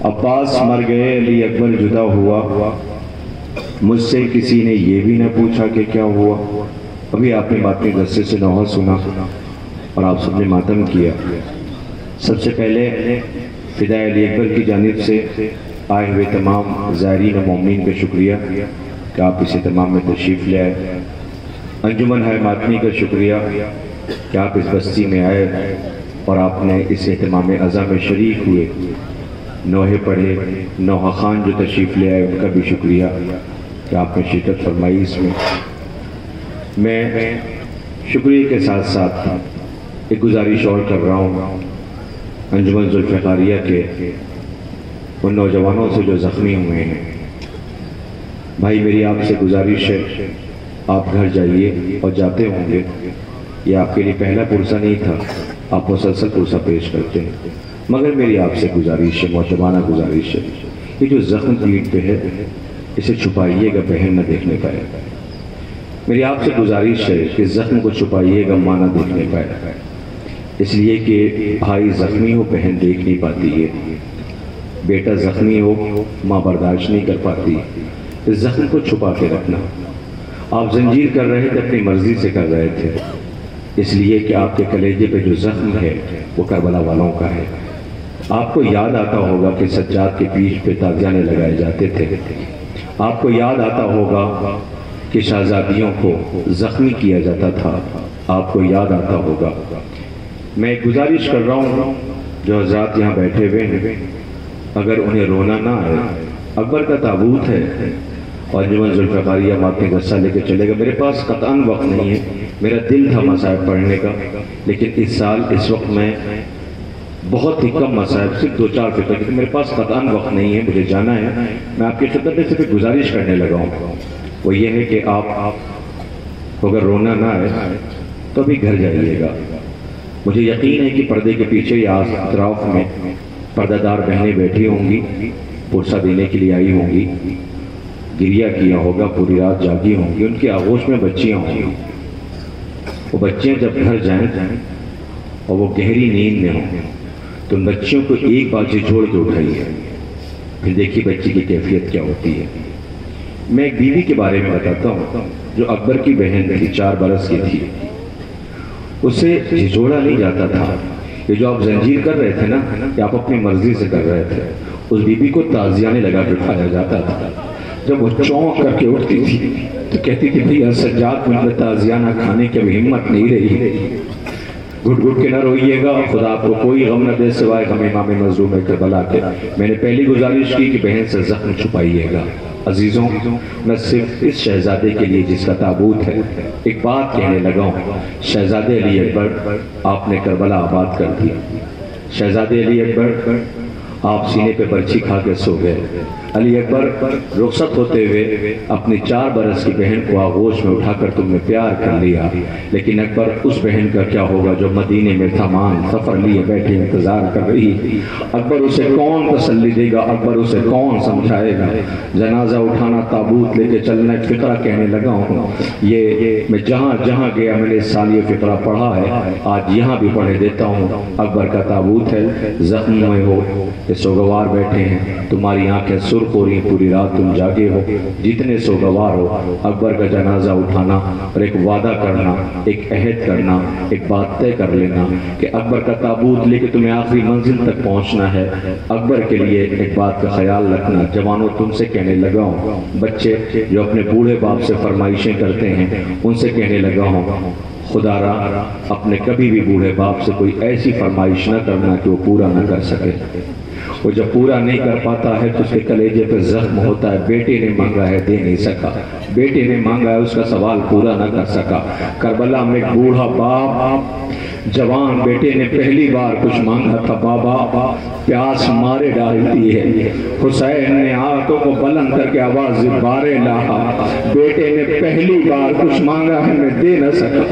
عباس مر گئے، علی اکبر جدا ہوا، مجھ سے کسی نے یہ بھی نہ پوچھا کہ کیا ہوا۔ ابھی آپ نے ماتمی دستے سے نوحہ سنا اور آپ سب نے ماتم کیا۔ سب سے پہلے فدائے علی اکبر کی جانب سے آئے ہوئے تمام زائرین و مومنین کا شکریہ کہ آپ اس اہتمام میں تشریف لے آئے۔ انجمن ہے ماتمی کا شکریہ کہ آپ اس بستی میں آئے اور آپ نے اس اہتمام عزا میں شریک ہوئے، نوحے پڑھے۔ نوحہ خان جو تشریف لے آئے ان کا بھی شکریہ کہ آپ نے شرکت فرمائی اس میں شکریہ کے ساتھ ساتھ ایک گزارش اور کر رہا ہوں انجمن ذوالفقاریہ کے ان نوجوانوں سے جو زخمی ہوئے ہیں۔ بھائی میری آپ سے گزارش ہے، آپ گھر جائیے اور جاتے ہوں گے، یہ آپ کے لیے پہلا پرسہ نہیں تھا، آپ مسلسل پرسہ پیش کرتے ہیں، مگر میری آپ سے گزارش ہے، محترمانہ گزارش ہے، یہ جو زخم پیٹھ پہ ہے اسے چھپائیے گا، بہن نہ دیکھنے پائے۔ میری آپ سے گزارش ہے کہ زخم کو چھپائیے گا، ماں نہ دیکھنے پائے، اس لیے کہ بھائی زخمی ہو بہن دیکھ نہیں پاتی ہے، بیٹا زخمی ہو ماں برداشت نہیں کر پاتی، اس زخم کو چھپا کے رکھنا۔ آپ زنجیر کر رہے تھے، اپنی مرضی سے کر رہے تھے، اس لیے کہ آپ کے کلیجے پہ جو زخم ہے وہ کربلا والوں کا ہے۔ آپ کو یاد آتا ہوگا کہ سجاد کے پیٹھ پہ تازیانے لگائے جاتے تھے، آپ کو یاد آتا ہوگا کہ شہزادیوں کو زخمی کیا جاتا تھا، آپ کو یاد آتا ہوگا۔ میں ایک گزارش کر رہا ہوں جو حضرات یہاں بیٹھے ہوئے ہیں، اگر انہیں رونا نہ آئے، اکبر کا تابوت ہے اور انجمن ذوالفقاریہ ماتمی غصہ لے کے چلے گا، میرے پاس قطعاً وقت نہیں ہے، میرا دل تھا مصائب پڑھنے کا، لیکن اس سال اس وقت میں بہت ہی کم مصائب، صرف 2-4 فکر کی، میرے پاس قطعاً وقت نہیں ہے، مجھے جانا ہے۔ میں آپ کی خدمت میں صرف گزارش کرنے لگا ہوں، وہ یہ ہے کہ آپ اگر رونا نہ آئے تو ابھی گھر جائیے گا۔ مجھے یقین ہے کہ پردے کے پیچھے یا اطراف میں پردہ دار بہنیں بیٹھی ہوں گی، پرسہ دینے کے لیے آئی ہوں گی، گریہ کیا ہوگا، پوری رات جاگی ہوں گی، ان کی آغوش میں بچیاں ہوں گی۔ وہ بچیاں جب گھر جائیں اور وہ گہری نیند میں ہوں تو ان بچیوں کو ایک بار جھوڑ کے اٹھائیے، پھر دیکھیے بچی کی کیفیت کیا ہوتی ہے۔ میں ایک بیوی کے بارے میں بتاتا ہوں جو اکبر کی بہن تھی، 4 برس کی تھی، اسے جھوڑا نہیں جاتا تھا۔ یہ جو آپ زنجیر کر رہے تھے نا، کہ آپ اپنی مرضی سے کر رہے تھے، اس بیوی کو تازیانے لگا کے اٹھایا جاتا تھا۔ جب وہ چونک کر کے اٹھتی تھی تو کہتی تھی بھیا سجاد مجھ میں تازیانہ کھانے کی اب ہمت نہیں رہی، گھٹ گھٹ کے نہ روئیے گا، خدا آپ کو کوئی غم نہ دے سوائے غم امام مظلوم کربلا کے۔ میں نے پہلی گزارش کی کہ بہن سے زخم چھپائیے گا۔ عزیزوں، میں صرف اس شہزادے کے لیے جس کا تابوت ہے ایک بات کہنے لگا ہوں۔ شہزادے علی اکبر، آپ نے کربلا آباد کر دی۔ شہزادے علی اکبر، آپ سینے پہ برچھی کھا کے سو گئے۔ علی اکبر، رخصت ہوتے ہوئے اپنی 4 برس کی بہن کو آغوش میں اٹھا کر تم نے پیار کر لیا، لیکن اکبر اس بہن کا کیا ہوگا جو مدینے میں تمام سفر لیے بیٹھے انتظار کر رہی تھی؟ اکبر اسے کون تسلی دے گا؟ اکبر اسے کون سمجھائے گا؟ جنازہ اٹھانا، تابوت لے کے چلنا، ایک فقرہ کہنے لگا ہوں، یہ میں جہاں جہاں گیا میں نے اس سال یہ فقرہ پڑھا ہے، آج یہاں بھی پڑھے دیتا ہوں۔ اکبر کا تابوت ہے، زخم میں ہو، یہ سوگوار بیٹھے ہیں، تمہاری آنکھیں سرخ ہو رہی، پوری رات تم جاگے ہو، جتنے سوگوار ہو، اکبر کا جنازہ اٹھانا اور ایک وعدہ کرنا، ایک عہد کرنا، ایک بات طے کر لینا کہ اکبر کا تابوت لے کے تمہیں آخری منزل تک پہنچنا ہے۔ اکبر کے لیے ایک بات کا خیال رکھنا۔ جوانوں، تم سے کہنے لگا ہوں، بچے جو اپنے بوڑھے باپ سے فرمائشیں کرتے ہیں ان سے کہنے لگا ہوں، خدا را اپنے کبھی بھی بوڑھے باپ سے کوئی ایسی فرمائش نہ کرنا کہ وہ پورا نہ کر سکے۔ وہ جب پورا نہیں کر پاتا ہے تو اس کے کلیجے پہ زخم ہوتا ہے، بیٹے نے مانگا ہے دے نہیں سکا، بیٹے نے مانگا ہے اس کا سوال پورا نہ کر سکا۔ کربلا میں ایک بوڑھا باپ جوان بیٹے نے پہلی بار کچھ مانگا تھا، بابا پیاس مارے ڈالتی ہے۔ حسین نے ہاتھوں کو بلند کر کے آواز بارے لاہا، بیٹے نے پہلی بار کچھ مانگا ہے میں دے نہ سکا۔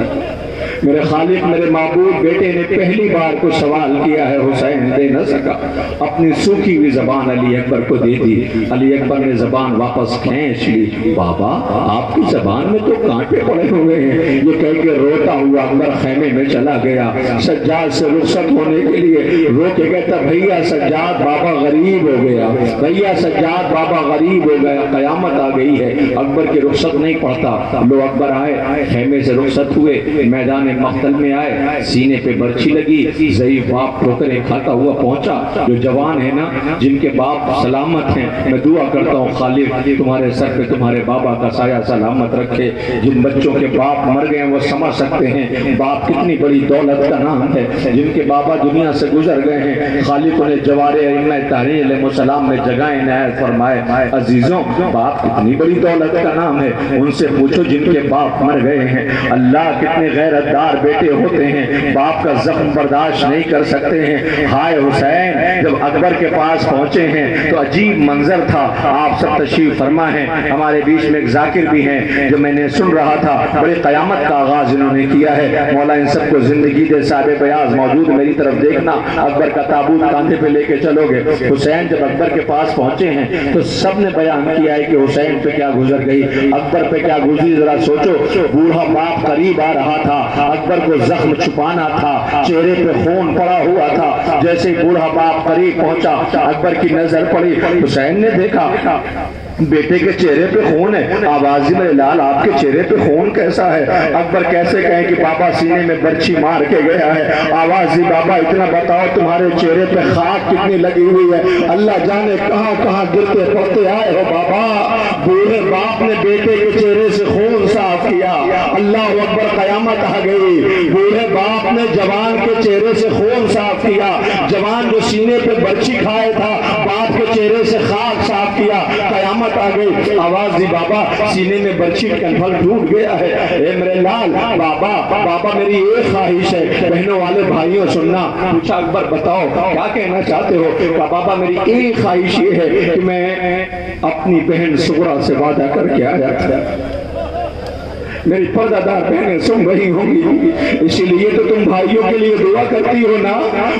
میرے خالق میرے معبود بیٹے نے پہلی بار کو سوال کیا ہے، حسین دے نہ سکا، اپنی سوکھی ہوئی زبان علی اکبر کو دے دی۔ علی اکبر نے زبان واپس کھینچ لی۔ بابا آپ کی زبان میں تو کانٹے پڑے ہوئے ہیں، یہ کہہ کے روتا ہوا اکبر خیمے میں چلا گیا۔ سجاد سے رخصت ہونے کے لیے رو کے کہتا بھیا سجاد بابا غریب ہو گیا، بھیا سجاد بابا غریب ہو گیا، قیامت آ گئی ہے۔ اکبر کی رخصت نہیں پڑتا۔ لو اکبر آئے، خیمے سے رخصت ہوئے، میدان مقتل میں آئے، سینے پہ برچھی لگی، ضعیف باپ ٹھوکریں کھاتا ہوا پہنچا۔ جو جوان ہے نا، جن کے باپ سلامت ہیں، میں دعا کرتا ہوں خالق تمہارے سر پہ تمہارے بابا کا سایہ سلامت رکھے۔ جن بچوں کے باپ مر گئے وہ سمجھ سکتے ہیں باپ کتنی بڑی دولت کا نام ہے۔ جن کے بابا دنیا سے گزر گئے ہیں، خالق انہیں جوارے ائمہ طاہرین علیہ السلام نے جگہیں عنایت فرمائے۔ عزیزوں، باپ کتنی بڑی دولت کا نام ہے، ان سے پوچھو جن کے باپ مر گئے ہیں۔ اللہ کتنے غیرت دار بیٹے ہوتے ہیں، باپ کا زخم برداشت نہیں کر سکتے ہیں۔ ہائے حسین، جب اکبر کے پاس پہنچے ہیں تو عجیب منظر تھا۔ آپ سب تشریف فرما ہیں، ہمارے بیچ میں ایک ذاکر بھی ہیں جو میں نے سن رہا تھا، بڑی قیامت کا آغاز انہوں نے کیا ہے۔ مولا ان سب کو زندگی دے، صاحب بیاض موجود میری طرف دیکھنا، اکبر کا تابوت کاندھے پہ لے کے چلو گے۔ حسین جب اکبر کے پاس پہنچے ہیں تو سب نے بیان کیا ہے کہ حسین پہ کیا گزر گئی، اکبر پہ کیا گزری۔ ذرا سوچو، بوڑھا باپ قریب آ رہا تھا، اکبر کو زخم چھپانا تھا، چہرے پہ خون پڑا ہوا تھا۔ جیسے بوڑھا باپ قریب پہنچا، اکبر کی نظر پڑی، حسین نے دیکھا بیٹے کے چہرے پہ خون ہے۔ آوازی میرے لال آپ کے چہرے پہ خون کیسا ہے؟ اکبر کیسے کہیں کہ بابا سینے میں برچھی مار کے گیا ہے۔ آوازی بابا اتنا بتاؤ تمہارے چہرے پہ خاک کتنی لگی ہوئی ہے، اللہ جانے کہاں کہاں گرتے پڑتے آئے ہو بابا۔ بوڑھے باپ نے بیٹے کے چہرے سے خون صاف کیا، اللہ اکبر، قیامت آ گئی۔ بوڑھے باپ نے جوان کے چہرے سے خون صاف کیا، جوان جو سینے پہ برچھی کھائے تھا باپ کے چہرے سے خاک صاف کیا، قیامت آ گئی۔ آواز دی بابا سینے میں برچھی کنفل ٹوٹ گیا ہے۔ اے میرے لال، بابا میری ایک خواہش ہے، بہنوں والے بھائیوں سننا۔ پوچھا اکبر بتاؤ کیا کہنا چاہتے ہو؟ کہا بابا میری ایک خواہش یہ ہے کہ میں اپنی بہن صغرا سے وعدہ کر کے آیا تھا، میری پردہ دار بہنیں سن رہی ہوں گی، اسی لیے تو تم بھائیوں کے لیے دعا کرتی ہو نا۔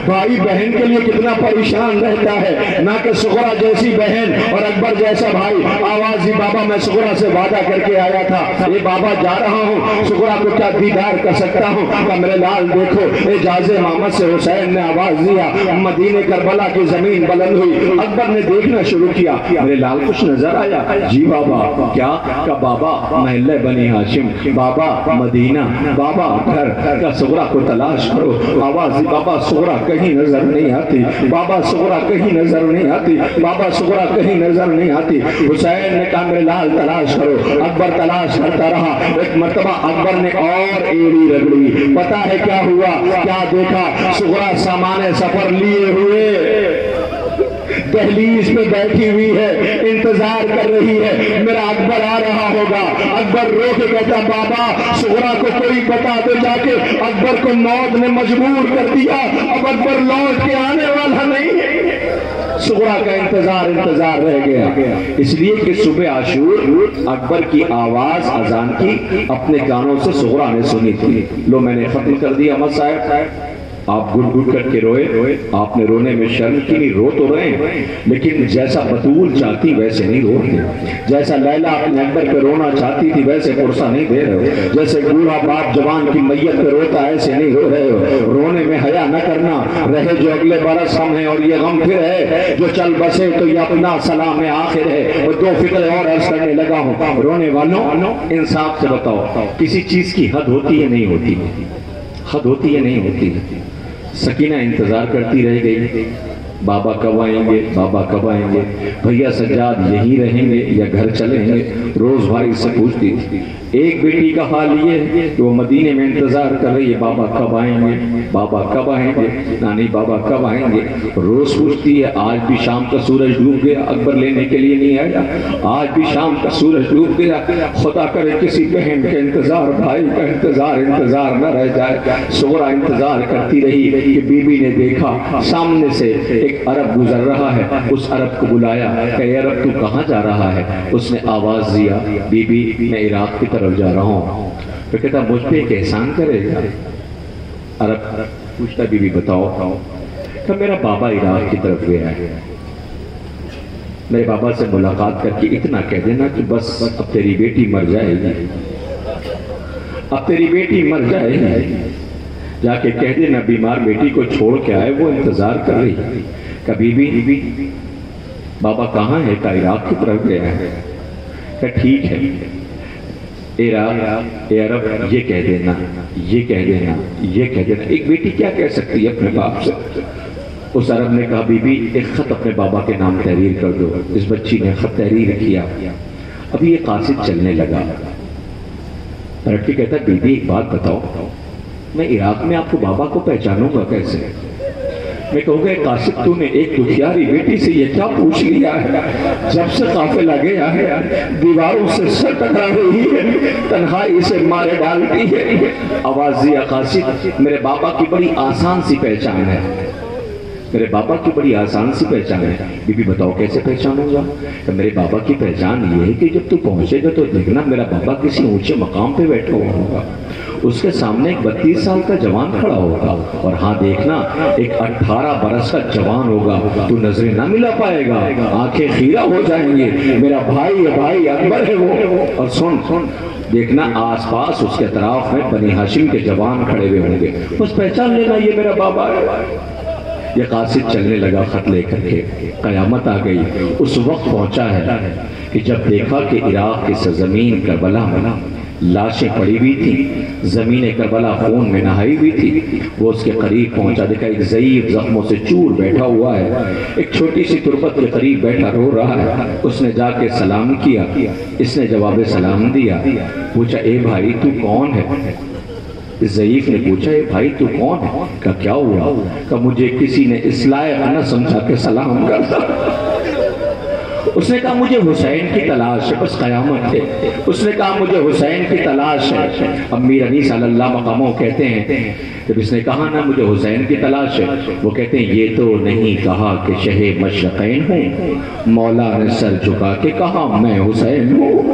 بھائی بہن کے لیے کتنا پریشان رہتا ہے، نہ کہ صغرا جیسی بہن اور اکبر جیسا بھائی۔ آواز دی بابا میں صغرا سے وعدہ کر کے آیا تھا، اے بابا جا رہا ہوں، صغرا کو کیا دیدار کر سکتا ہوں؟ کہا میرے لال دیکھو، اجازے محمد سے حسین نے آواز دیا، مدینے کربلا کی زمین بلند ہوئی، اکبر نے دیکھنا شروع کیا۔ میرے لال کچھ نظر آیا؟ جی بابا۔ کیا؟ کہا بابا محلہ بنی ہاشم، بابا مدینہ، بابا گھر کا صغرا کو تلاش کرو۔ آواز دی بابا صغرا کہیں نظر نہیں آتی، بابا صغرا کہیں نظر نہیں آتی، بابا صغرا کہیں نظر نہیں آتی۔ حسین نے کہا میرے لال تلاش کرو۔ اکبر تلاش کرتا رہا، ایک مرتبہ اکبر نے اور ایڑی رگڑی، پتا ہے کیا ہوا؟ کیا دیکھا؟ صغرا سامان سفر لیے ہوئے دہلیز پہ بیٹھی ہوئی ہے، انتظار کر رہی ہے، میرا اکبر آ رہا ہوگا۔ اکبر رو کے کہتا بابا صغرا کو کوئی بتا دے جا کے، اکبر کو موت نے مجبور کر دیا، اب اکبر لوٹ کے آنے والا نہیں ہے۔ صغرا کا انتظار رہ گیا، اس لیے کہ صبح عاشور اکبر کی آواز اذان کی اپنے کانوں سے صغرا نے سنی تھی۔ لو میں نے ختم کر دیا احمد صاحب، آپ گڑ گڑ کر کے روئے، آپ نے رونے میں شرم کی نہیں، رو تو رہے ہیں لیکن جیسا بطول چاہتی ویسے نہیں رو رہے، جیسا لیلا اپنے اکبر پہ رونا چاہتی تھی ویسے پرسہ نہیں دے رہے ہو، جیسے بوڑھا باپ جوان کی میت پہ روتا ہے ایسے نہیں رو رہے ہو۔ رونے میں حیا نہ کرنا، رہے جو اگلے برس ہم ہیں اور یہ غم پھر ہے، جو چل بسے تو یہ اپنا سلام آخر ہے، اور دو فکر اور عرض کرنے لگا ہوں۔ رونے والوں انصاف سے بتاؤ، کسی چیز کی حد ہوتی ہے نہیں ہوتی؟ حد ہوتی ہے نہیں ہوتی؟ سکینہ انتظار کرتی رہ گئی، بابا کب آئیں گے، بابا کب آئیں گے، بھیا سجاد یہی رہیں گے یا گھر چلیں گے؟ روز بھائی سے پوچھتی تھی۔ ایک بیٹی کا حال یہ ہے کہ وہ مدینے میں انتظار کر رہی ہے، بابا کب آئیں گے، بابا کب آئیں گے، نانی بابا کب آئیں گے۔ روز پوچھتی ہے، آج بھی شام کا سورج ڈوب گیا، اکبر لینے کے لیے نہیں آیا، آج بھی شام کا سورج ڈوب گیا، خدا کرے کسی بہن کے انتظار، بھائی کا انتظار نہ رہ جائے۔ صغرا انتظار کرتی رہی کہ بی بی نے دیکھا سامنے سے ایک عرب گزر رہا ہے، اس عرب کو بلایا کہ اے عرب تو کہاں جا رہا ہے؟ اس نے آواز دیا، بی بی میں عراق کی طرف جا رہا ہوں۔ تو کہتا مجھ پہ ایک احسان کرے گا؟ عرب پوچھتا بی بی بتاؤ کہ میرا بابا عراق کی طرف گیا ہے، میرے بابا سے ملاقات کر کے اتنا کہہ دینا کہ بس اب تیری بیٹی مر جائے گی، اب تیری بیٹی مر جائے گی، جا کے کہہ دینا بیمار بیٹی کو چھوڑ کے آئے، وہ انتظار کر رہی ہے۔ کہ بی بی بابا کہاں ہے؟ کہ عراق کی طرف گیا ہے۔ کہ ٹھیک ہے، اے عرب یہ کہہ دینا، یہ کہہ دینا، یہ کہہ دینا۔ ایک بیٹی کیا کہہ سکتی ہے اپنے باپ سے؟ اس عرب نے کہا بی بی ایک خط اپنے بابا کے نام تحریر کر دو۔ اس بچی نے خط تحریر کیا۔ ابھی یہ قاصد چلنے لگا، پلٹ کے کہتا بی بی ایک بات بتاؤ، میں عراق میں آپ کو بابا کو پہچانوں گا کیسے؟ میں کہوں گا قاصد تو نے ایک دکھیاری بیٹی سے یہ کیا پوچھ لیا ہے؟ جب سے قافلہ گیا ہے دیواروں سے سر ٹکرا رہی ہے، تنہائی سے مارے ڈالتی ہے۔ آواز دیا قاصد میرے بابا کی بڑی آسان سی پہچان ہے، میرے بابا کی بڑی آسان سی پہچان ہے۔ بی بی بتاؤ کیسے پہچانوں گا؟ کہ میرے بابا کی پہچان یہ ہے کہ جب تو پہنچے گا تو دیکھنا میرا بابا کسی اونچے مقام پہ بیٹھا ہوا ہوگا، اس کے سامنے ایک 32 سال کا جوان کھڑا ہوگا، اور ہاں دیکھنا ایک 18 برس کا جوان ہوگا، تو نظریں نہ ملا پائے گا، آنکھیں خیرہ ہو جائیں گے، میرا بھائی اکبر ہے وہ۔ اور سن دیکھنا آس پاس اس کے اطراف میں بنی ہاشم کے جوان کھڑے ہوئے ہوں گے، بس پہچان لینا یہ میرا بابا ہے۔ یہ قاصد چلنے لگا خط لے کر کے۔ قیامت آ گئی، اس وقت پہنچا ہے کہ جب دیکھا کہ عراق کی سرزمین کربلا میں لاشیں پڑی ہوئی تھیں، زمین کربلا خون میں نہائی ہوئی تھی، وہ اس کے قریب پہنچا، دیکھا ایک ضعیف زخموں سے چور بیٹھا ہوا ہے، ایک چھوٹی سی تربت کے قریب بیٹھا رو رہا ہے۔ اس نے جا کے سلام کیا، اس نے جواب سلام دیا، پوچھا اے بھائی تو کون ہے؟ ضعیف نے پوچھا اے بھائی تو کون ہے؟ کہا کیا ہوا؟ کہا مجھے کسی نے اس لائق نہ سمجھا کے سلام کرتا۔ اس نے کہا مجھے حسین کی تلاش ہے، بس قیامت ہے۔ اس نے کہا مجھے حسین کی تلاش ہے۔ امیر علی صلی اللہ مقاموں کہتے ہیں جب اس نے کہا نا مجھے حسین کی تلاش ہے، وہ کہتے ہیں یہ تو نہیں کہا کہ شہ مشرقین ہوں، مولا نے سر جھکا کے کہا میں حسین ہوں۔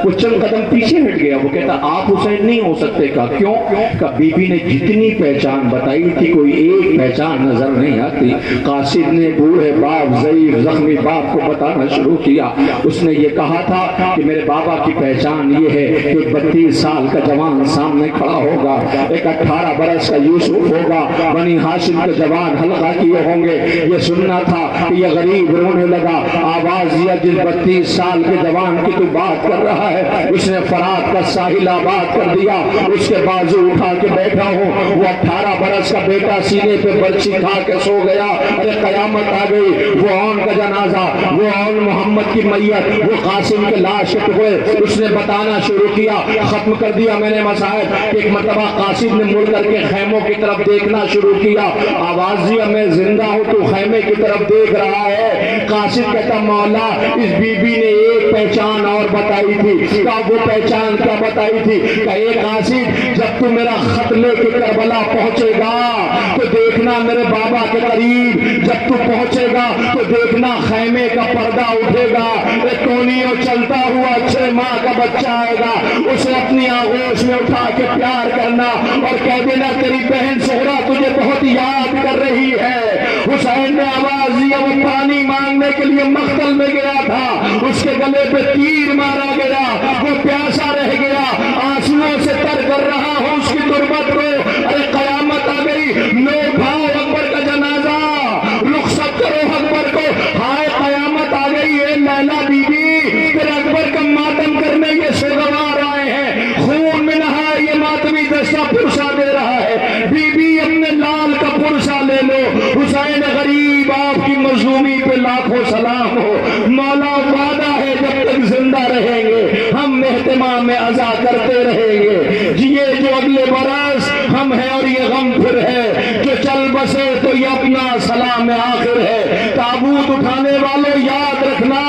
وہ چند قدم پیچھے ہٹ گیا، وہ کہتا آپ حسین نہیں ہو سکتے۔ کہا کیوں؟ کہ بی بی نے جتنی پہچان بتائی تھی کوئی ایک پہچان نظر نہیں آتی۔ قاصد نے بوڑھے باپ ضعیف زخمی باپ کو بتانا شروع کیا۔ اس نے یہ کہا تھا کہ میرے بابا کی پہچان یہ ہے کہ 32 سال کا جوان سامنے کھڑا ہوگا، ایک 18 برس کا یوسف ہوگا، بنی ہاشم کے جوان حلقہ کیے ہوں گے۔ یہ سننا تھا کہ یہ غریب رونے لگا، آواز دیا جس 32 سال کے جوان کی تو بات کر رہا ہے اس نے فرات کا ساحل آباد کر دیا، اس کے بازو اٹھا کے بیٹھا ہوں، وہ 18 برس کا بیٹا سینے پہ برچی کھا کے سو گیا۔ ارے قیامت آ گئی، وہ اون کا جنازہ، وہ اون محمد کی میت، وہ قاسم کے لاش کے ٹکڑے، اس نے بتانا شروع کیا، ختم کر دیا میں نے مسائل۔ ایک مرتبہ قاسم نے مڑ کر کے خیموں کی طرف دیکھنا شروع کیا، آواز دیا میں زندہ ہوں تو خیمے کی طرف دیکھ رہا ہے۔ قاسم کہتا مولا اس بی بی نے ایک پہچان اور بتائی تھی۔ کہا وہ پہچان کیا بتائی تھی؟ کہ اے قاسم جب تو میرا خط لے کے کربلا پہنچے گا تو دیکھنا میرے بابا کے قریب، جب تو پہنچے گا تو دیکھنا خیمے کا پردہ اٹھے گا، ایک کونیوں چلتا ہوا 6 ماہ کا بچہ آئے گا، اسے اپنی آغوش میں اٹھا کے پیار کرنا اور کہہ دینا تیری بہن سہرا تجھے بہت یاد کر رہی ہے۔ حسین نے آواز دیا، وہ پانی مانگنے کے لیے مقتل میں گیا تھا، اس کے گلے پہ تیر مارا گیا، وہ پیاسا رہ گیا، آنسوؤں سے تر کر رہا ہوں اس کی تربت کو۔ ارے قیامت آ گئی، لو کھاؤ اکبر کا جنازہ، رخصت کرو اکبر کو۔ ہائے قیامت آ گئی، اے لیلا بی بی پھر اکبر کا ماتم کرنے یہ سوگوار آئے ہیں، خون میں نہا یہ ماتمی دستہ پرسا دے رہا ہے۔ بی بی اپنے لال کا پرسا لے لو، حسین غریب آپ کی مظلومی پہ لاکھوں سلام ہو۔ مولا وعدہ ہے جب تک زندہ رہیں گے ہم اہتمام میں عزا کرتے رہیں گے، جیے جو اگلے برس ہم ہیں اور یہ غم پھر ہے، جو چل بسے تو یہ اپنا سلام آخر ہے۔ تابوت اٹھانے والوں یاد رکھنا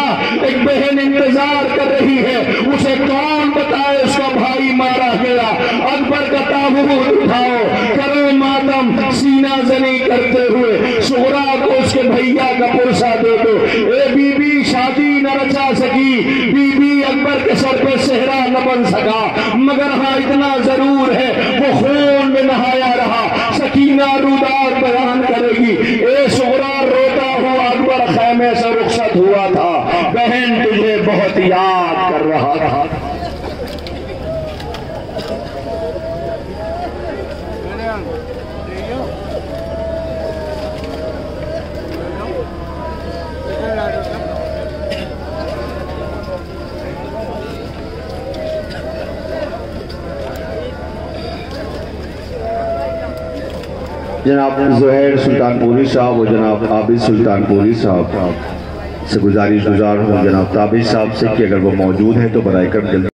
ایک بہن انتظار کر رہی ہے، اسے کون بتائے اس کا بھائی مارا گیا۔ اکبر کا تابوت اٹھاؤ، کرو ماتم، سینہ زنی کرتے ہوئے سغرا کو اس کے بھیا کا پرسا دے دو۔ اے بی بی شادی نہ رچا سکی، بی بی اکبر کہ سر پہ صحرا نہ بن سکا، مگر ہاں اتنا ضرور ہے وہ خون میں نہایا رہا۔ سکینہ رودار بیان کرے گی، اے صغرا روتا ہوا اکبر خیمے سے رخصت ہوا تھا، بہن تجھے بہت یاد کر رہا تھا۔ جناب زہیر سلطان پوری صاحب اور جناب عابد سلطان پوری صاحب سے گزار ہوں جناب تابع صاحب سے کہ اگر وہ موجود ہیں تو برائے کرم جلدی